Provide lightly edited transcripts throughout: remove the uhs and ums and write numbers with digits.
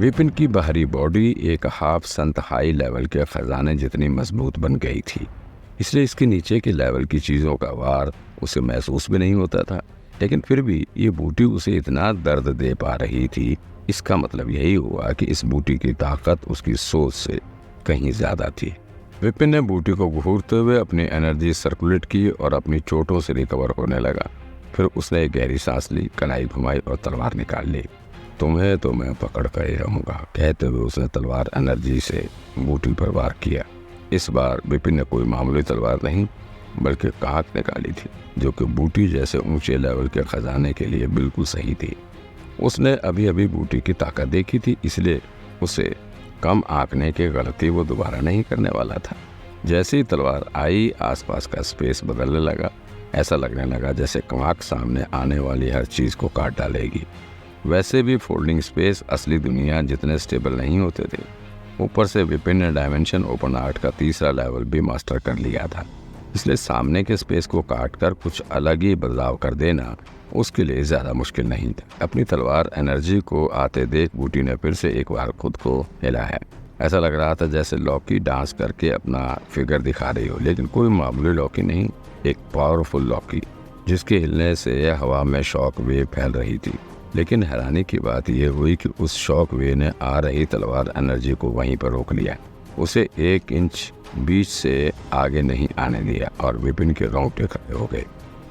विपिन की बाहरी बॉडी एक हाफ संत हाई लेवल के खजाने जितनी मजबूत बन गई थी, इसलिए इसके नीचे के लेवल की चीज़ों का वार उसे महसूस भी नहीं होता था। लेकिन फिर भी ये बूटी उसे इतना दर्द दे पा रही थी। इसका मतलब यही हुआ कि इस बूटी की ताकत उसकी सोच से कहीं ज़्यादा थी। विपिन ने बूटी को घूरते हुए अपनी एनर्जी सर्कुलेट की और अपनी चोटों से रिकवर होने लगा। फिर उसने एक गहरी सांस ली, कलाई घुमाई और तलवार निकाल ली। तुम्हें तो मैं पकड़ कर ही रहूंगा, कहते हुए उसने तलवार एनर्जी से बूटी पर वार किया। इस बार विपिन ने कोई मामूली तलवार नहीं बल्कि कांक निकाली थी, जो कि बूटी जैसे ऊंचे लेवल के खजाने के लिए बिल्कुल सही थी। उसने अभी अभी बूटी की ताकत देखी थी, इसलिए उसे कम आंकने की गलती वो दोबारा नहीं करने वाला था। जैसे ही तलवार आई, आसपास का स्पेस बदलने लगा। ऐसा लगने लगा जैसे कांक सामने आने वाली हर चीज़ को काट डालेगी। वैसे भी फोल्डिंग स्पेस असली दुनिया जितने स्टेबल नहीं होते थे। ऊपर से विपिन ने डायमेंशन ओपन आर्ट का तीसरा लेवल भी मास्टर कर लिया था, इसलिए सामने के स्पेस को काट कर कुछ अलग ही बदलाव कर देना उसके लिए ज़्यादा मुश्किल नहीं था। अपनी तलवार एनर्जी को आते देख बूटी ने फिर से एक बार खुद को हिला है। ऐसा लग रहा था जैसे लॉकी डांस करके अपना फिगर दिखा रही हो, लेकिन कोई मामूली लॉकी नहीं, एक पावरफुल लॉकी जिसके हिलने से हवा में शॉक वेव फैल रही थी। लेकिन हैरानी की बात यह हुई कि उस शॉक वेव ने आ रही तलवार एनर्जी को वहीं पर रोक लिया, उसे 1 इंच बीच से आगे नहीं आने दिया और विपिन के रोंगटे खड़े हो गए।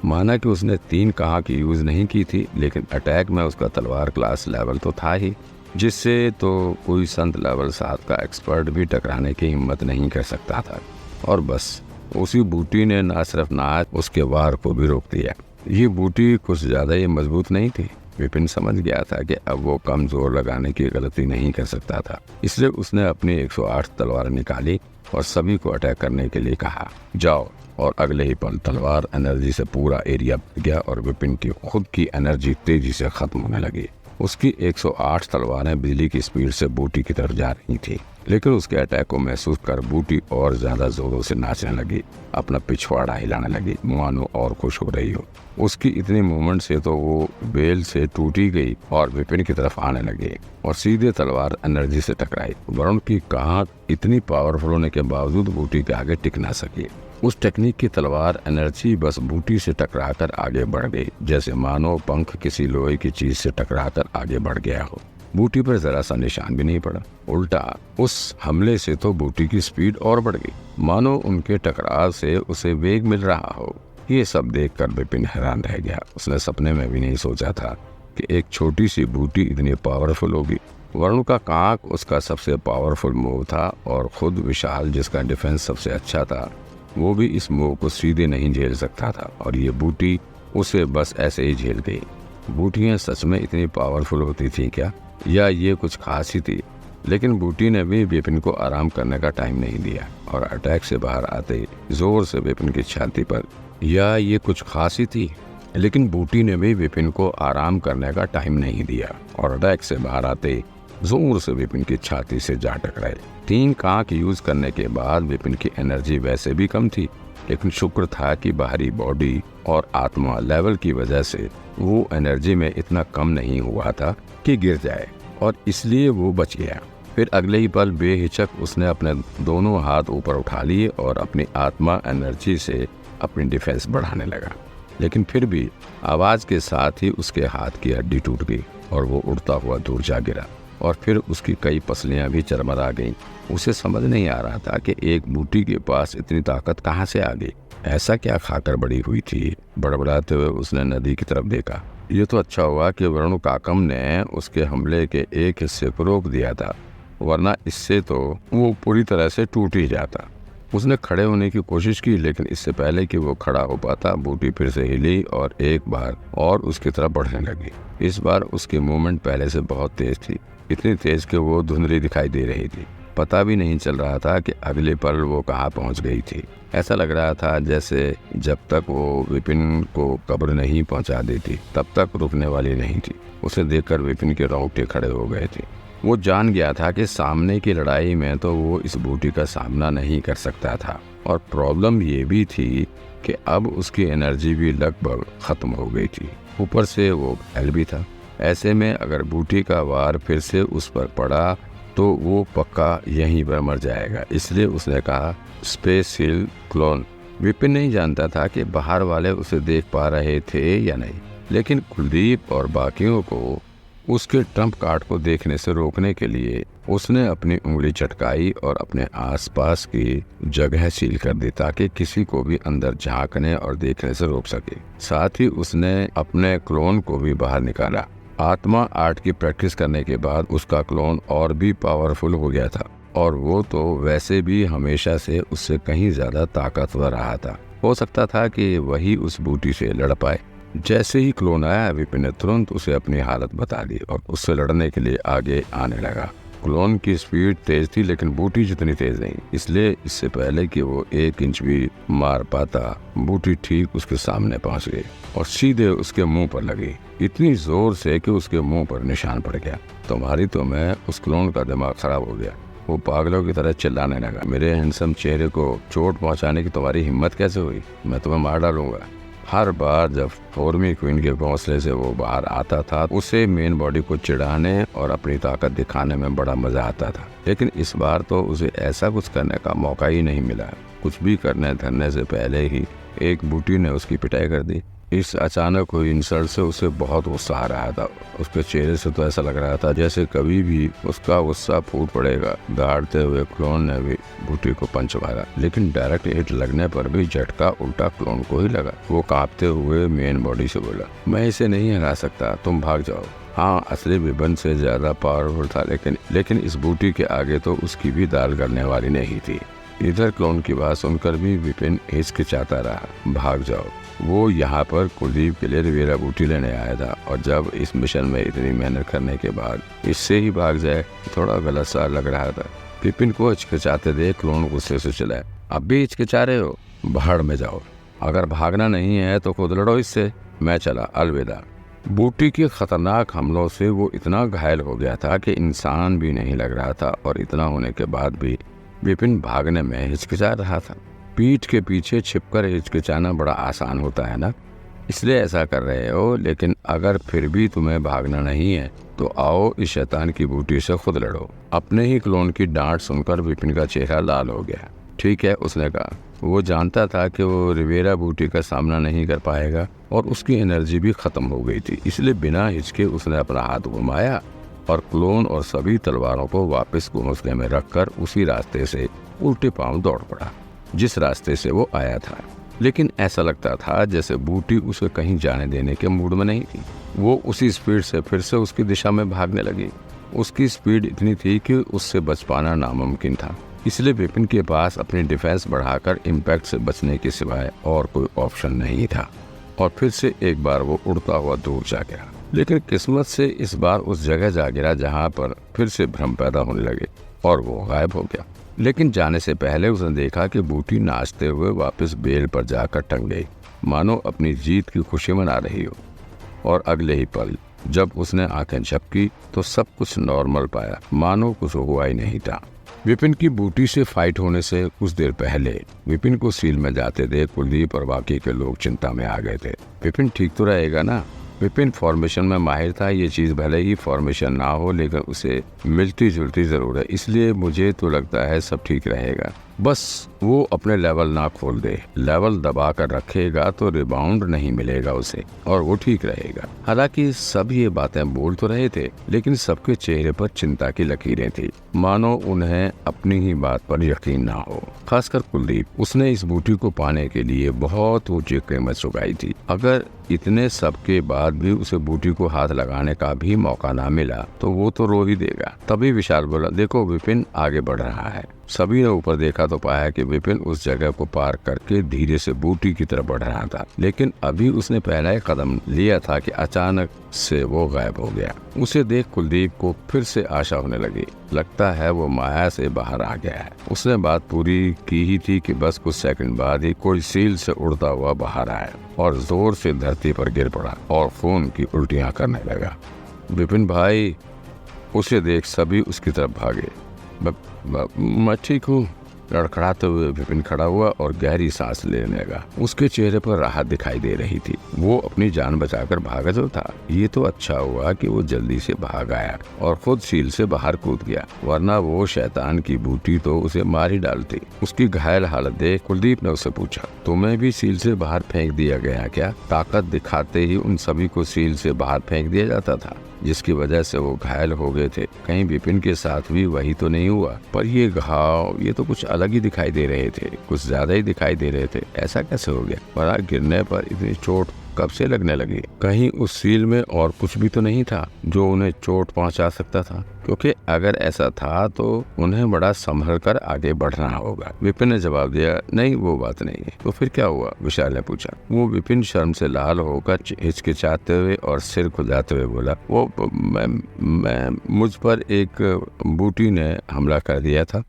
माना कि उसने 3 कांक यूज नहीं की थी, लेकिन अटैक में उसका तलवार क्लास लेवल तो था ही, जिससे तो कोई संत लेवल 7 का एक्सपर्ट भी टकराने की हिम्मत नहीं कर सकता था। और बस उसी बूटी ने न सिर्फ नाच उसके वार को भी रोक दिया। ये बूटी कुछ ज्यादा ही मजबूत नहीं थी। विपिन समझ गया था कि अब वो कम जोर लगाने की गलती नहीं कर सकता था, इसलिए उसने अपनी 108 तलवार निकाली और सभी को अटैक करने के लिए कहा, जाओ। और अगले ही पल तलवार एनर्जी से पूरा एरिया भर गया और विपिन की खुद की एनर्जी तेजी से खत्म होने लगी। उसकी 108 तलवारें बिजली की स्पीड से बूटी की तरफ जा रही थी, लेकिन उसके अटैक को महसूस कर बूटी और ज्यादा जोरों से नाचने लगी, अपना पिछवाड़ा हिलाने लगी, मानो और खुश हो रही हो। उसकी इतनी मूवमेंट से तो वो बेल से टूटी गई और विपिन की तरफ आने लगी और सीधे तलवार एनर्जी से टकराई। वरुण की कांक इतनी पावरफुल होने के बावजूद बूटी के आगे टिक ना सकी। उस टेक्निक की तलवार एनर्जी बस बूटी से टकराकर आगे बढ़ गई, जैसे मानो पंख किसी लोहे की चीज से टकराकर आगे बढ़ गया हो। बूटी पर जरा सा निशान भी नहीं पड़ा, उल्टा उस हमले से तो बूटी की स्पीड और बढ़ गई, मानो उनके टकराव से उसे वेग मिल रहा हो। ये सब देखकर विपिन हैरान रह गया। उसने सपने में भी नहीं सोचा था कि एक छोटी सी बूटी इतनी पावरफुल होगी। वरुण का कांक उसका सबसे पावरफुल मूव था और खुद विशाल, जिसका डिफेंस सबसे अच्छा था, वो भी इस मूव को सीधे नहीं झेल सकता था और ये बूटी उसे बस ऐसे ही झेल गई। बूटियां सच में इतनी पावरफुल होती थी क्या, या ये कुछ खास ही थी? लेकिन बूटी ने भी विपिन को आराम करने का टाइम नहीं दिया और अटैक से बाहर आते जोर से विपिन की छाती पर, या ये कुछ खास ही थी? लेकिन बूटी ने भी विपिन को आराम करने का टाइम नहीं दिया और अटैक से बाहर आते जोर से विपिन की छाती से जा टकराए। 3 कांक यूज करने के बाद विपिन की एनर्जी वैसे भी कम थी, लेकिन शुक्र था कि बाहरी बॉडी और आत्मा लेवल की वजह से वो एनर्जी में इतना कम नहीं हुआ था कि गिर जाए, और इसलिए वो बच गया। फिर अगले ही पल बेहिचक उसने अपने दोनों हाथ ऊपर उठा लिए और अपनी आत्मा एनर्जी से अपनी डिफेंस बढ़ाने लगा। लेकिन फिर भी आवाज के साथ ही उसके हाथ की हड्डी टूट गई और वो उड़ता हुआ दूर जा गिरा और फिर उसकी कई पसलियां भी चरमरा गईं। उसे समझ नहीं आ रहा था कि एक बूटी के पास इतनी ताकत कहाँ से आ गई। ऐसा क्या खाकर बड़ी हुई थी? बड़बड़ाते हुए उसने नदी की तरफ देखा। ये तो अच्छा हुआ कि वरुण काकम ने उसके हमले के एक हिस्से को रोक दिया था, वरना इससे तो वो पूरी तरह से टूट ही जाता। उसने खड़े होने की कोशिश की, लेकिन इससे पहले कि वो खड़ा हो पाता, बूटी फिर से हिली और एक बार और उसकी तरफ बढ़ने लगी। इस बार उसकी मूवमेंट पहले से बहुत तेज थी, इतनी तेज कि वो धुंधली दिखाई दे रही थी। पता भी नहीं चल रहा था कि अगले पल वो कहाँ पहुँच गई थी। ऐसा लग रहा था जैसे जब तक वो विपिन को कब्र नहीं पहुँचा देती तब तक रुकने वाली नहीं थी। उसे देखकर विपिन के रोंगटे खड़े हो गए थे। वो जान गया था कि सामने की लड़ाई में तो वो इस बूटी का सामना नहीं कर सकता था, और प्रॉब्लम ये भी थी कि अब उसकी एनर्जी भी लगभग खत्म हो गई थी। ऊपर से वो घायल भी था। ऐसे में अगर बूटी का वार फिर से उस पर पड़ा तो वो पक्का यहीं पर मर जाएगा। इसलिए उसने कहा, स्पेस-हील क्लोन। विपिन नहीं जानता था कि बाहर वाले उसे देख पा रहे थे या नहीं, लेकिन कुलदीप और बाकियों को उसके ट्रम्प कार्ड को देखने से रोकने के लिए उसने अपनी उंगली चटकाई और अपने आसपास की जगह सील कर दी ताकि किसी को भी अंदर झांकने और देखने से रोक सके। साथ ही उसने अपने क्लोन को भी बाहर निकाला। आत्मा आर्ट की प्रैक्टिस करने के बाद उसका क्लोन और भी पावरफुल हो गया था और वो तो वैसे भी हमेशा से उससे कहीं ज्यादा ताकतवर रहा था। हो सकता था कि वही उस बूटी से लड़ पाए। जैसे ही क्लोन आया, विपिन ने तुरंत उसे अपनी हालत बता दी और उससे लड़ने के लिए आगे आने लगा। क्लोन की स्पीड तेज थी लेकिन बूटी जितनी तेज नहीं, इसलिए इससे पहले कि वो 1 इंच भी मार पाता, बूटी ठीक उसके सामने पहुंच गई और सीधे उसके मुंह पर लगी, इतनी जोर से कि उसके मुंह पर निशान पड़ गया। तुम्हारी तो मैं उस क्लोन का दिमाग खराब हो गया। वो पागलों की तरह चिल्लाने लगा, मेरे हैंडसम चेहरे को चोट पहुंचाने की तुम्हारी हिम्मत कैसे हुई? मैं तुम्हें मार डालूंगा। हर बार जब फॉर्मी क्वीन के घोंसले से वो बाहर आता था, उसे मेन बॉडी को चिढ़ाने और अपनी ताकत दिखाने में बड़ा मजा आता था, लेकिन इस बार तो उसे ऐसा कुछ करने का मौका ही नहीं मिला। कुछ भी करने धरने से पहले ही एक बूटी ने उसकी पिटाई कर दी। इस अचानक हुई इंसल्ट से उसे बहुत गुस्सा आ रहा था। उसके चेहरे से तो ऐसा लग रहा था जैसे कभी भी उसका गुस्सा फूट पड़ेगा। दौड़ते हुए क्लोन ने भी बूटी को पंच मारा, लेकिन डायरेक्ट हिट लगने पर भी झटका उल्टा क्लोन को ही लगा। वो कांपते हुए मेन बॉडी से बोला, मैं इसे नहीं हरा सकता, तुम भाग जाओ। हाँ, असली विपिन से ज्यादा पावरफुल था, लेकिन इस बूटी के आगे तो उसकी भी दाल गलने वाली नहीं थी। इधर क्लोन की बात सुनकर भी विपिन हिचकिचाता रहा। भाग जाओ। वो यहाँ पर कुलदीप के लिए रिवेरा बूटी लेने आया था और जब इस मिशन में इतनी मेहनत करने के बाद इससे ही भाग जाए, थोड़ा गलत सा लग रहा था। विपिन को हिचकिचाते देख क्लोन गुस्से से चिल्लाया, अब भी हिचकिचा रहे हो? भाड़ में जाओ। अगर भागना नहीं है तो खुद लड़ो इससे। मैं चला, अलविदा। बूटी के खतरनाक हमलों से वो इतना घायल हो गया था कि इंसान भी नहीं लग रहा था और इतना होने के बाद भी विपिन भागने में हिचकिचा रहा था। पीठ के पीछे छिपकर हिचकिचाना बड़ा आसान होता है ना, इसलिए ऐसा कर रहे हो। लेकिन अगर फिर भी तुम्हें भागना नहीं है तो आओ इस शैतान की बूटी से खुद लड़ो। अपने ही क्लोन की डांट सुनकर विपिन का चेहरा लाल हो गया। ठीक है, उसने कहा। वो जानता था कि वो रिवेरा बूटी का सामना नहीं कर पाएगा और उसकी एनर्जी भी खत्म हो गई थी, इसलिए बिना हिचके उसने अपना हाथ घुमाया और क्लोन और सभी तलवारों को वापस घोंसले में रखकर उसी रास्ते से उल्टे पांव दौड़ पड़ा जिस रास्ते से वो आया था। लेकिन ऐसा लगता था जैसे बूटी उसे कहीं जाने देने के मूड में नहीं थी। वो उसी स्पीड से फिर से उसकी दिशा में भागने लगी। उसकी स्पीड इतनी थी कि उससे बच पाना नामुमकिन था, इसलिए विपिन के पास अपनी डिफेंस बढ़ाकर इम्पैक्ट से बचने के सिवाय और कोई ऑप्शन नहीं था और फिर से एक बार वो उड़ता हुआ दूर जा गया। लेकिन किस्मत से इस बार उस जगह जा गिरा जहाँ पर फिर से भ्रम पैदा होने लगे और वो गायब हो गया। लेकिन जाने से पहले उसने देखा कि बूटी नाचते हुए वापस बेल पर जाकर टंग गई, मानो अपनी जीत की खुशी मना रही हो। और अगले ही पल जब उसने आंखें झपकी तो सब कुछ नॉर्मल पाया, मानो कुछ हुआ ही नहीं था। विपिन की बूटी से फाइट होने से कुछ देर पहले विपिन को सील में जाते देख कुलदीप और बाकी के लोग चिंता में आ गए थे। विपिन ठीक तो रहेगा ना? विपिन फॉर्मेशन में माहिर था। ये चीज भले ही फॉर्मेशन ना हो लेकिन उसे मिलती जुलती जरूर है, इसलिए मुझे तो लगता है सब ठीक रहेगा। बस वो अपने लेवल ना खोल दे। लेवल दबा कर रखेगा तो रिबाउंड नहीं मिलेगा उसे और वो ठीक रहेगा। हालांकि सब ये बातें बोल तो रहे थे लेकिन सबके चेहरे पर चिंता की लकीरें थी, मानो उन्हें अपनी ही बात पर यकीन ना हो। खासकर कुलदीप, उसने इस बूटी को पाने के लिए बहुत ऊंची कीमत चुकाई थी। अगर इतने सब के बाद भी उसे बूटी को हाथ लगाने का भी मौका ना मिला तो वो तो रो ही देगा। तभी विशाल बोला, देखो विपिन आगे बढ़ रहा है। सभी ने ऊपर देखा तो पाया कि विपिन उस जगह को पार करके धीरे से बूटी की तरफ बढ़ रहा था, लेकिन अभी उसने पहला ही कदम लिया था कि अचानक से वो गायब हो गया। उसे देख कुलदीप को फिर से आशा होने लगी। लगता है वो माया से बाहर आ गया है। उसने बात पूरी की ही थी कि बस कुछ सेकंड बाद ही कोई सील से उड़ता हुआ बाहर आया और जोर से धरती पर गिर पड़ा और खून की उल्टियां करने लगा। विपिन भाई, उसे देख सभी उसकी तरफ भागे। मैं ठीक हूँ, लड़खड़ाते हुए विपिन खड़ा हुआ और गहरी सांस लेने लगा। उसके चेहरे पर राहत दिखाई दे रही थी। वो अपनी जान बचाकर भागा जो था। ये तो अच्छा हुआ कि वो जल्दी से भाग आया और खुद सील से बाहर कूद गया, वरना वो शैतान की बूटी तो उसे मार ही डालती। उसकी घायल हालत देख कुलदीप ने उससे पूछा, तुम्हें भी सील से बाहर फेंक दिया गया क्या? ताकत दिखाते ही उन सभी को सील से बाहर फेंक दिया जाता था, जिसकी वजह से वो घायल हो गए थे। कहीं विपिन के साथ भी वही तो नहीं हुआ? पर ये घाव, ये तो कुछ अलग ही दिखाई दे रहे थे, कुछ ज्यादा ही दिखाई दे रहे थे। ऐसा कैसे हो गया? भला गिरने पर इतनी चोट कब से लगने लगी? कहीं उस सील में और कुछ भी तो नहीं था जो उन्हें चोट पहुंचा सकता था? क्योंकि अगर ऐसा था तो उन्हें बड़ा संभल कर आगे बढ़ना होगा। विपिन ने जवाब दिया, नहीं वो बात नहीं है। तो फिर क्या हुआ? विशाल ने पूछा। वो विपिन शर्म से लाल होकर हिचकिचाते हुए और सिर खुजाते हुए बोला, वो मैं मुझ पर एक बूटी ने हमला कर दिया था।